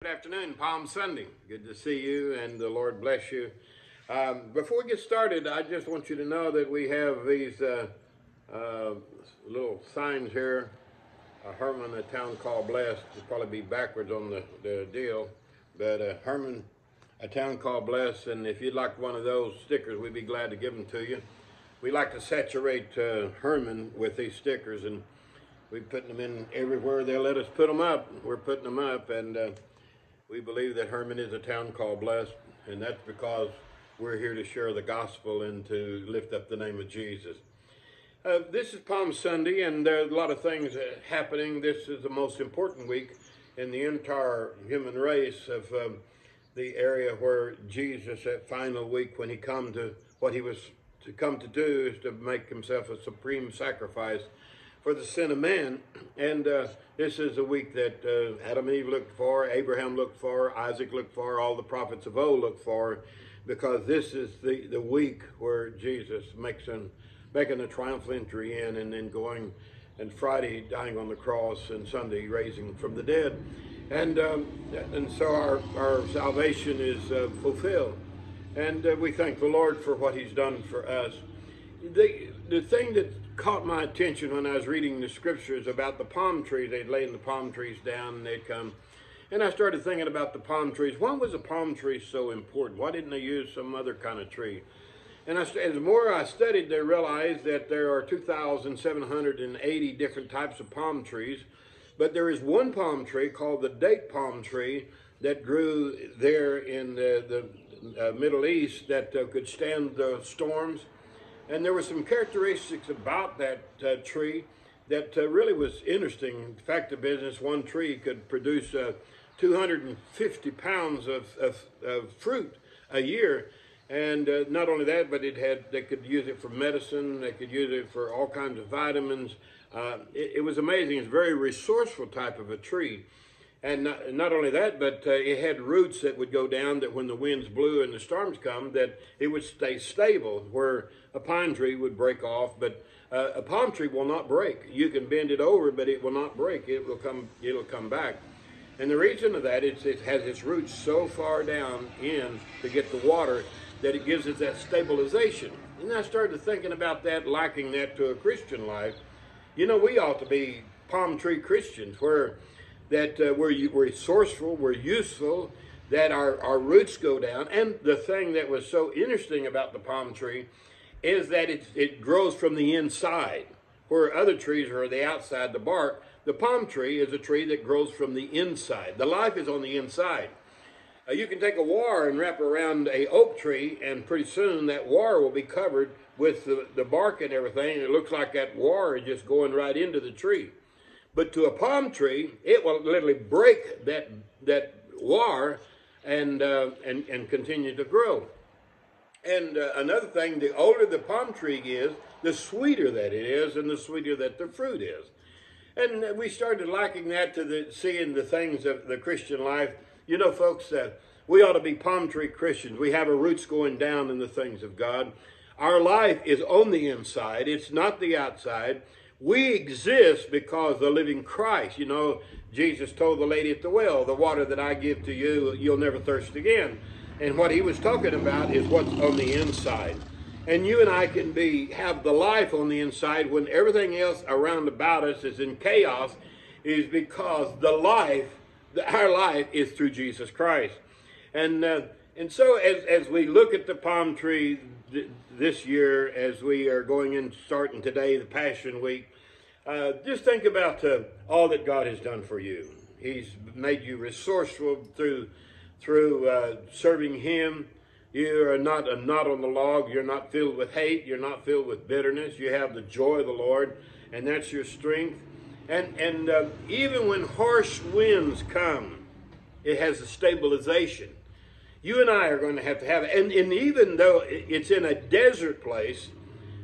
Good afternoon, Palm Sunday. Good to see you, and the Lord bless you. Before we get started, I just want you to know that we have these little signs here. Herman, a town called Blessed. It'll probably be backwards on the deal, but Herman, a town called Blessed, and if you'd like one of those stickers, we'd be glad to give them to you. We like to saturate Herman with these stickers, and we're putting them in everywhere they'll let us put them up. We're putting them up, and we believe that Herman is a town called Blessed, and that's because we're here to share the gospel and to lift up the name of Jesus. This is Palm Sunday, and there's a lot of things happening. This is the most important week in the entire human race of the area where Jesus, that final week when he come to, what he was to come to do is to make himself a supreme sacrifice for the sin of man. And this is a week that Adam and Eve looked for, Abraham looked for, Isaac looked for, all the prophets of old looked for, because this is the week where Jesus making a triumphal entry in, and then going, and Friday dying on the cross, and Sunday raising from the dead. And so our salvation is fulfilled. And we thank the Lord for what he's done for us. The thing that caught my attention when I was reading the scriptures about the palm trees, they'd laying the palm trees down and they'd come. And I started thinking about the palm trees. Why was a palm tree so important? Why didn't they use some other kind of tree? And as the more I studied, I realized that there are 2,780 different types of palm trees. But there is one palm tree called the date palm tree that grew there in the Middle East that could stand the storms. And there were some characteristics about that tree that really was interesting. In fact, the business, one tree could produce 250 pounds of fruit a year. And not only that, but they could use it for medicine. They could use it for all kinds of vitamins. It was amazing. It's a very resourceful type of a tree. And not only that, but it had roots that would go down, that when the winds blew and the storms come, that it would stay stable, where a pine tree would break off. But a palm tree will not break. You can bend it over, but it will not break. It'll come back. And the reason of that is it has its roots so far down in to get the water that it gives it that stabilization. And I started thinking about that, likening that to a Christian life. You know, we ought to be palm tree Christians, where we're resourceful, we're useful, that our roots go down. And the thing that was so interesting about the palm tree is that it grows from the inside, where other trees are the outside, the bark. The palm tree is a tree that grows from the inside. The life is on the inside. You can take a wire and wrap around a oak tree, and pretty soon that wire will be covered with the bark and everything. And it looks like that wire is just going right into the tree. But to a palm tree, it will literally break that wire and continue to grow. And another thing, the older the palm tree is, the sweeter that it is, and the sweeter that the fruit is. And we started liking that to seeing the things of the Christian life. You know, folks, we ought to be palm tree Christians. We have our roots going down in the things of God. Our life is on the inside. It's not the outside. We exist because the living Christ. You know, Jesus told the lady at the well, the water that I give to you, you'll never thirst again. And what he was talking about is what's on the inside. And you and I can have the life on the inside when everything else around about us is in chaos, is because our life is through Jesus Christ. And so as we look at the palm tree this year, as we are starting today, the Passion Week, just think about all that God has done for you. He's made you resourceful through serving him. You are not a knot on the log. You're not filled with hate. You're not filled with bitterness. You have the joy of the Lord, and that's your strength. And even when harsh winds come, it has a stabilization. You and I are going to have it. And even though it's in a desert place,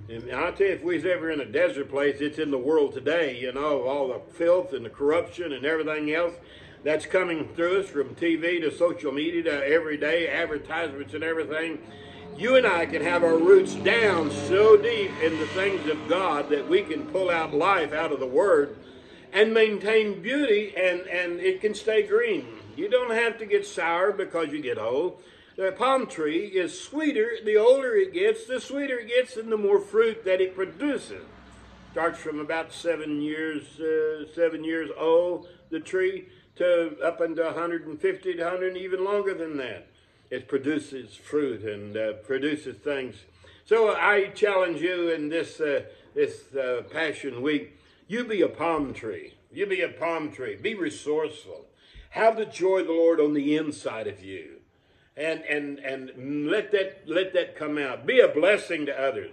and I'll tell you, if we was ever in a desert place, it's in the world today, you know, all the filth and the corruption and everything else that's coming through us, from TV to social media to everyday advertisements and everything. You and I can have our roots down so deep in the things of God that we can pull out life out of the Word and maintain beauty, and it can stay green. You don't have to get sour because you get old. The palm tree is sweeter. The older it gets, the sweeter it gets, and the more fruit that it produces. Starts from about 7 years old, the tree, to up into 150 to 100, even longer than that. It produces fruit and produces things. So I challenge you in this Passion Week, you be a palm tree. You be a palm tree. Be resourceful. Have the joy of the Lord on the inside of you. And let that come out. Be a blessing to others.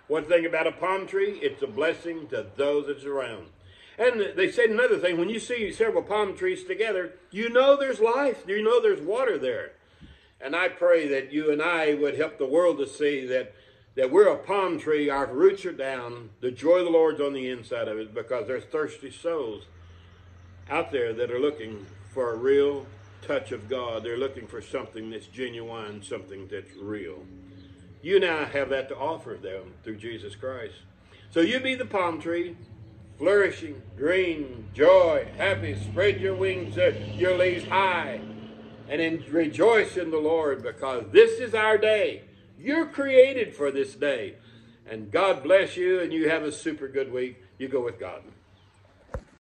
One thing about a palm tree, it's a blessing to those that's around. And they said another thing, when you see several palm trees together, you know there's life. You know there's water there. And I pray that you and I would help the world to see that we're a palm tree, our roots are down, the joy of the Lord's on the inside of it, because there's thirsty souls out there that are looking for a real touch of God. They're looking for something that's genuine, something that's real. You now have that to offer them through Jesus Christ. So you be the palm tree, flourishing, green, joy, happy. Spread your wings, your leaves high, and rejoice in the Lord, because this is our day. You're created for this day. And God bless you, and you have a super good week. You go with God.